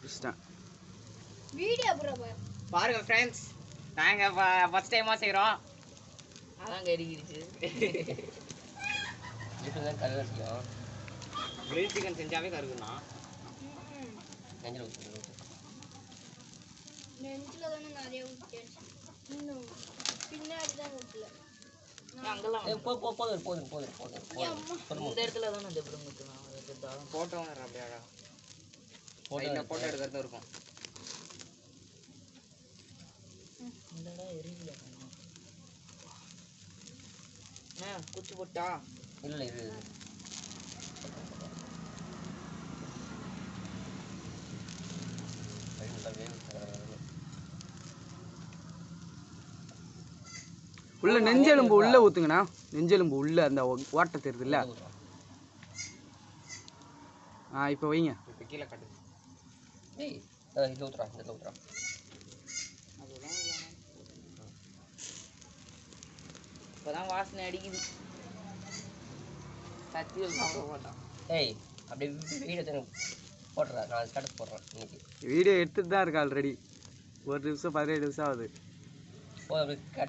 பிடிச்சிட்டேன். வீடியோ பாருங்க ஃப்ரெண்ட்ஸ், நாங்க ஃபர்ஸ்ட் டைமா செய்றோம். அதான் கறிக்கிடுச்சு. இப்பதான் கறி வச்சிக்கலாம். கிரில் சிக்கன் செஞ்சாவே கருகுண்ணா. நெஞ்சில் ஊற்று. நெஞ்சில் தானே நிறைய ஊற்றிட்டேன். இன்னும் பின்னாடி தான் ஊற்றல. அங்கெல்லாம் போதும். இந்த இடத்துல தானே அந்த பிடம் ஊற்றலாம். போட்டோ அப்படியே அழகா போட்டோ எடுக்கிறது இருக்கும். இந்தடா எரியல. குச்சி போட்டா இல்லை இது உள்ள நெஞ்செலும்பு உள்ள ஊத்துங்கண்ணா. நெஞ்செலும்பு உள்ள அந்த ஓட்டை தெரியுது இல்ல? இப்போ வைங்க. இப்போ கீழே காட்டு. இது ஊத்துறா. இப்பதான் வாசனை அடிக்குது. சத்தியம் சாப்பிட மாட்டான். ஏய் அப்படியே வீடியோ போடுறா. நான் ஸ்டேட்டஸ் போடுறேன் இன்னைக்கு. வீடியோ எடுத்துட்டு தான் இருக்கு ஆல்ரெடி. 1 நிமிஷம் 17 நிமிஷம் ஆகுது. அப்படியே